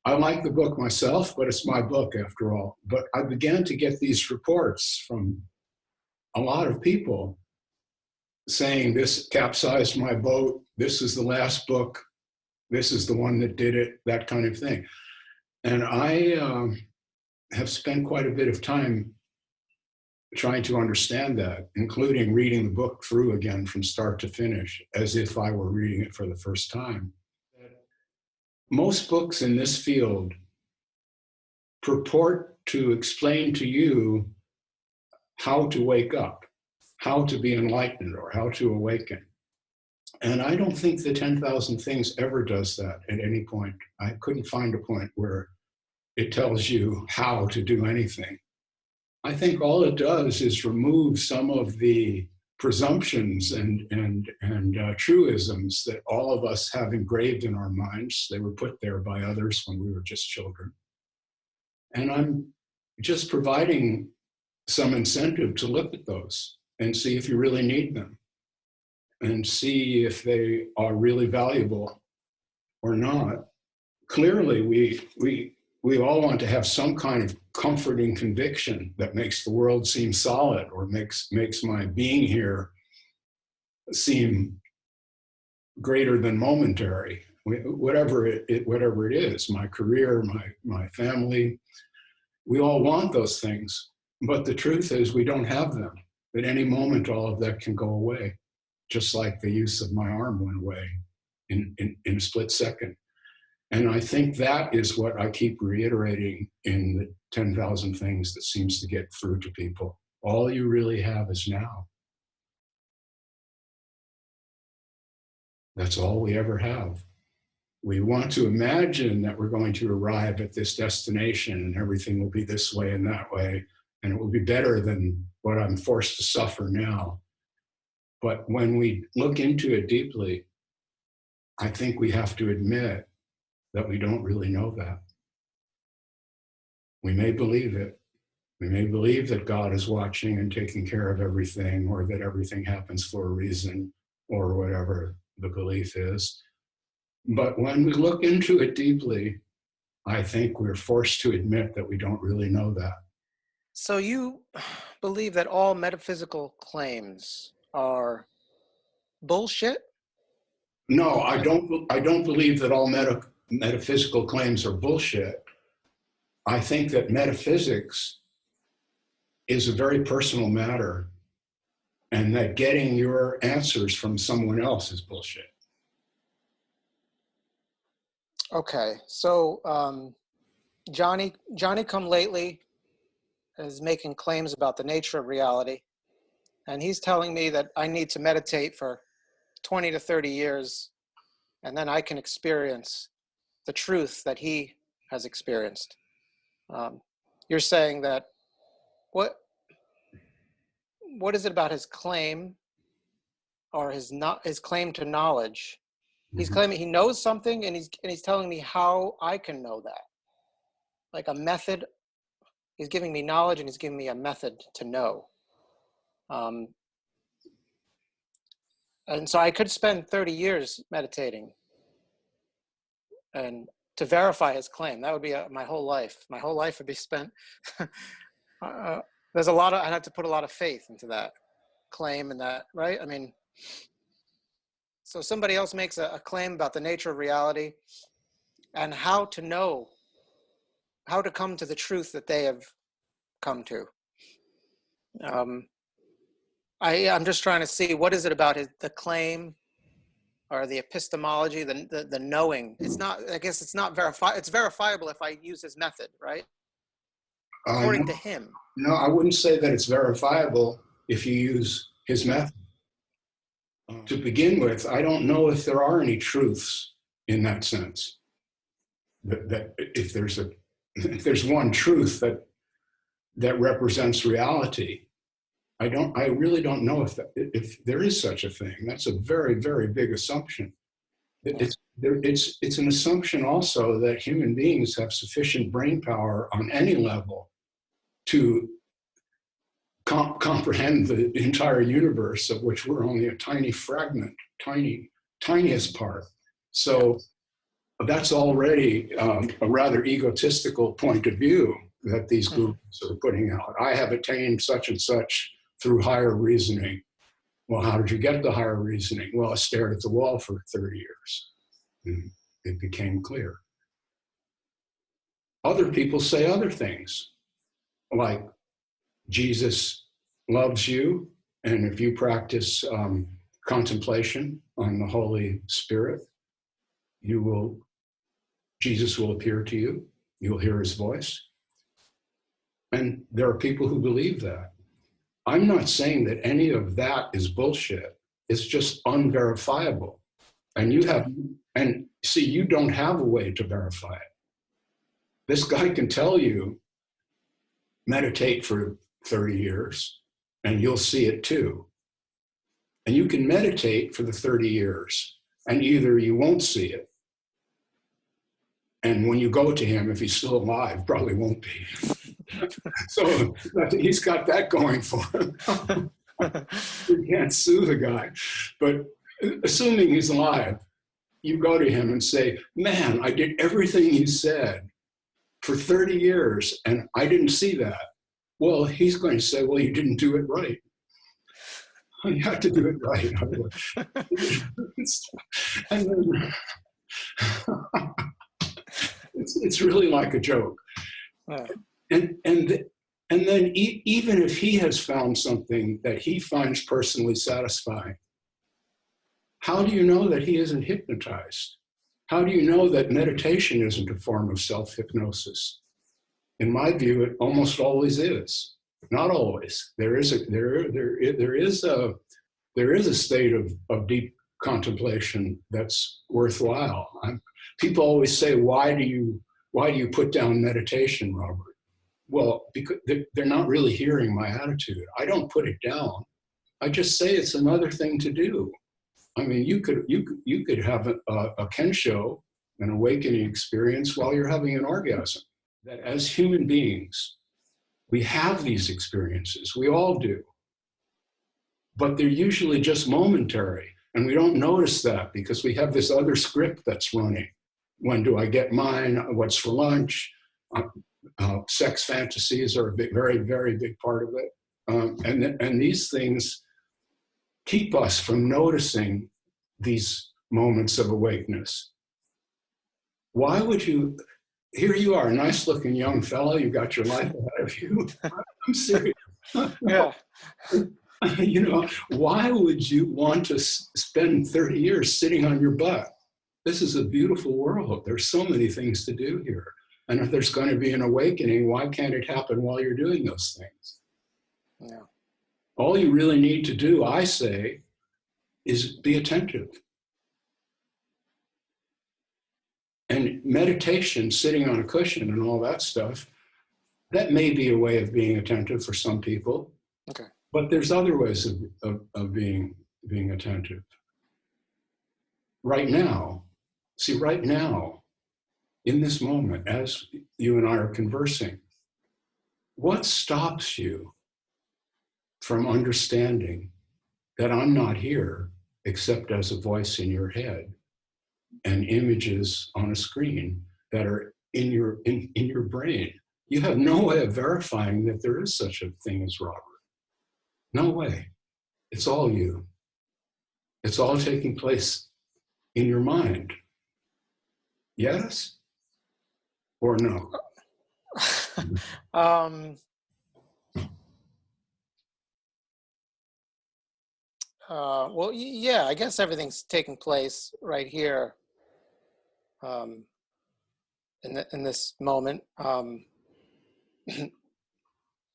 I like the book myself, but it's my book after all. But I began to get these reports from a lot of people saying this capsized my boat, this is the last book, this is the one that did it, that kind of thing. And I have spent quite a bit of time trying to understand that, including reading the book through again from start to finish, as if I were reading it for the first time. Most books in this field purport to explain to you how to wake up, how to be enlightened, or how to awaken. And I don't think the 10,000 Things ever does that at any point. I couldn't find a point where it tells you how to do anything. I think all it does is remove some of the presumptions and truisms that all of us have engraved in our minds. They were put there by others when we were just children. And I'm just providing some incentive to look at those and see if you really need them and see if they are really valuable or not. Clearly, we all want to have some kind of comforting conviction that makes the world seem solid or makes my being here seem greater than momentary, whatever it is, my career, my family. We all want those things, but the truth is we don't have them. At any moment, all of that can go away, just like the use of my arm went away in a split second. And I think that is what I keep reiterating in the 10,000 Things that seems to get through to people. All you really have is now. That's all we ever have. We want to imagine that we're going to arrive at this destination and everything will be this way and that way, and it will be better than what I'm forced to suffer now. But when we look into it deeply, I think we have to admit that we don't really know that. We may believe it. We may believe that God is watching and taking care of everything, or that everything happens for a reason, or whatever the belief is. But when we look into it deeply, I think we're forced to admit that we don't really know that. So you believe that all metaphysical claims are bullshit? No, I don't believe that all metaphysical claims are bullshit. I think that metaphysics is a very personal matter, and that getting your answers from someone else is bullshit. Okay, so Johnny Come Lately is making claims about the nature of reality, and he's telling me that I need to meditate for 20 to 30 years, and then I can experience the truth that he has experienced. You're saying that what is it about his claim, or his claim to knowledge? He's claiming he knows something, and he's telling me how I can know that, like a method. He's giving me knowledge, and he's giving me a method to know. And so I could spend 30 years meditating and to verify his claim. That would be my whole life. My whole life would be spent. I'd have to put a lot of faith into that claim and that, right? I mean, so somebody else makes a claim about the nature of reality and how to know, how to come to the truth that they have come to. I'm just trying to see, what is it about the claim or the epistemology, the knowing? It's not, I guess it's not verifiable. It's verifiable if I use his method, right? According to him. No, I wouldn't say that it's verifiable if you use his method. To begin with, I don't know if there are any truths in that sense. That if there's one truth that represents reality, I really don't know if there is such a thing. That's a very, very big assumption. It's an assumption also that human beings have sufficient brain power on any level to comprehend the entire universe, of which we're only a tiny fragment, tiniest part. So that's already a rather egotistical point of view that these gurus are putting out. I have attained such and such through higher reasoning. Well, how did you get the higher reasoning? Well, I stared at the wall for 30 years. And it became clear. Other people say other things, like Jesus loves you, and if you practice contemplation on the Holy Spirit, Jesus will appear to you. You'll hear his voice. And there are people who believe that. I'm not saying that any of that is bullshit. It's just unverifiable. And you don't have a way to verify it. This guy can tell you, meditate for 30 years, and you'll see it too. And you can meditate for the 30 years, and either you won't see it, and when you go to him, if he's still alive, probably won't be. So he's got that going for him. You can't sue the guy. But assuming he's alive, you go to him and say, man, I did everything you said for 30 years, and I didn't see that. Well, he's going to say, well, you didn't do it right. You have to do it right. And then, it's really like a joke. Yeah. And then even if he has found something that he finds personally satisfying, how do you know that he isn't hypnotized? How do you know that meditation isn't a form of self-hypnosis? In my view, it almost always is. Not always. There is a state of deep contemplation that's worthwhile. People always say, why do you put down meditation, Robert? Well, because they're not really hearing my attitude. I don't put it down. I just say it's another thing to do. I mean, you could have a kensho, an awakening experience while you're having an orgasm. That as human beings, we have these experiences. We all do. But they're usually just momentary. And we don't notice that because we have this other script that's running. When do I get mine? What's for lunch? Sex fantasies are a very, very big part of it. And these things keep us from noticing these moments of awakeness. Why would you? Here you are, a nice looking young fellow. You got your life ahead of you. I'm serious. Yeah. You know, why would you want to spend 30 years sitting on your butt? This is a beautiful world. There's so many things to do here. And if there's going to be an awakening, why can't it happen while you're doing those things? Yeah. All you really need to do, I say, is be attentive. And meditation, sitting on a cushion and all that stuff, that may be a way of being attentive for some people. Okay. But there's other ways of being attentive. Right now, in this moment, as you and I are conversing, what stops you from understanding that I'm not here except as a voice in your head and images on a screen that are in your brain? You have no way of verifying that there is such a thing as Robert. No way. It's all you. It's all taking place in your mind. Yes or no? Well, yeah, I guess everything's taking place right here in this moment.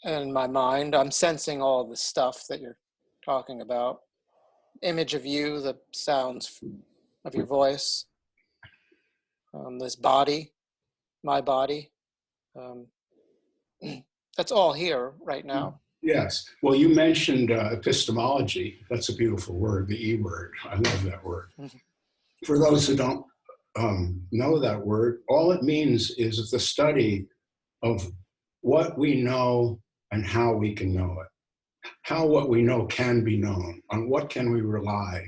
In my mind, I'm sensing all the stuff that you're talking about. Image of you, the sounds of your voice, this body, my body. That's all here right now. Yes. Well, you mentioned epistemology. That's a beautiful word, the E word. I love that word. Mm-hmm. For those who don't know that word, all it means is the study of what we know and how we can know it. How what we know can be known. On what can we rely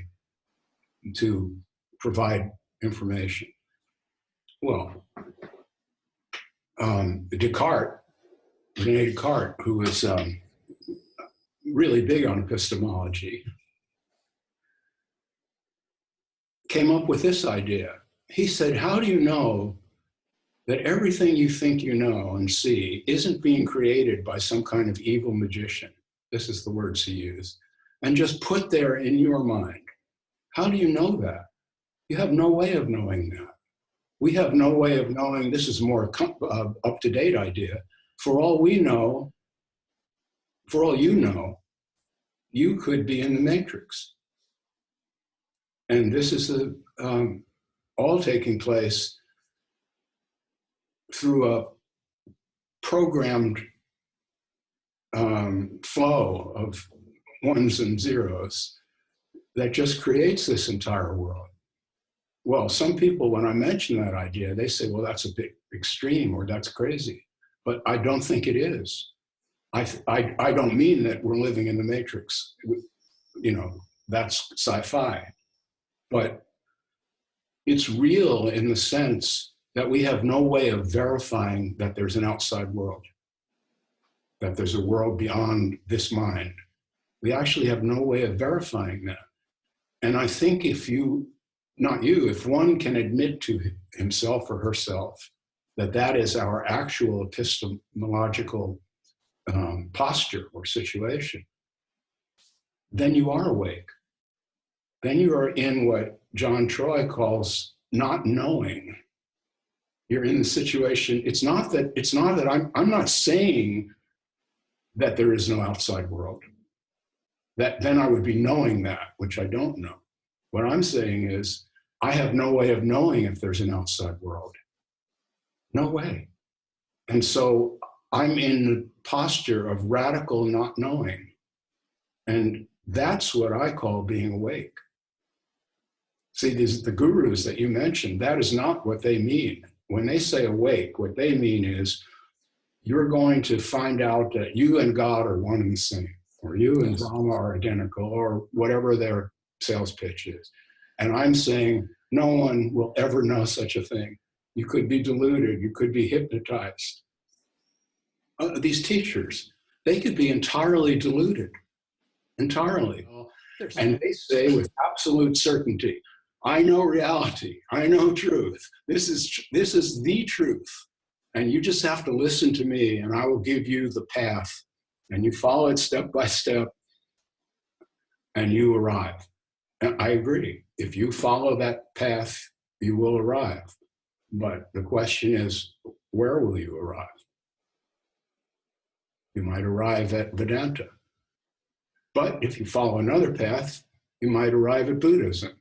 to provide information. well, Descartes, René Descartes, who was really big on epistemology, came up with this idea. He said, how do you know that everything you think you know and see isn't being created by some kind of evil magician? This is the words he used. And just put there in your mind. How do you know that? You have no way of knowing that. We have no way of knowing. This is a more up-to-date idea. For all we know, for all you know, you could be in the matrix. And this is all taking place through a programmed flow of ones and zeros that just creates this entire world. Well, some people, when I mention that idea, they say, well, that's a bit extreme or that's crazy. But I don't think it is. I don't mean that we're living in the matrix. You know, that's sci-fi. But it's real in the sense that we have no way of verifying that there's an outside world, that there's a world beyond this mind. We actually have no way of verifying that. And I think if you, not you, if one can admit to himself or herself that that is our actual epistemological posture or situation, then you are awake. Then you are in what John Troy calls not knowing. You're in the situation. It's not that I'm not saying that there is no outside world. That then I would be knowing that, which I don't know. What I'm saying is I have no way of knowing if there's an outside world. No way. And so I'm in the posture of radical not knowing. And that's what I call being awake. See, the gurus that you mentioned, that is not what they mean. When they say awake, what they mean is you're going to find out that you and God are one and the same, or you and Brahma are identical, or whatever their sales pitch is. And I'm saying no one will ever know such a thing. You could be deluded, you could be hypnotized. These teachers, they could be entirely deluded, entirely. And they say with absolute certainty, I know reality, I know truth. This is the truth. And you just have to listen to me and I will give you the path. And you follow it step by step and you arrive. And I agree. If you follow that path, you will arrive. But the question is, where will you arrive? You might arrive at Vedanta. But if you follow another path, you might arrive at Buddhism.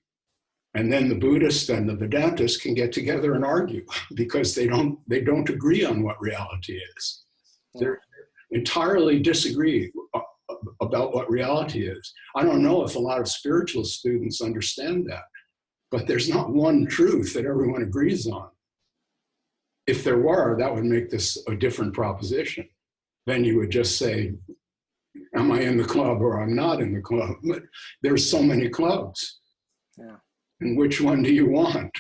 And then the Buddhists and the Vedantists can get together and argue because they don't agree on what reality is. They entirely disagree about what reality is. I don't know if a lot of spiritual students understand that, but there's not one truth that everyone agrees on. If there were, that would make this a different proposition. Then you would just say, am I in the club or I'm not in the club? But there's so many clubs. Yeah. And which one do you want?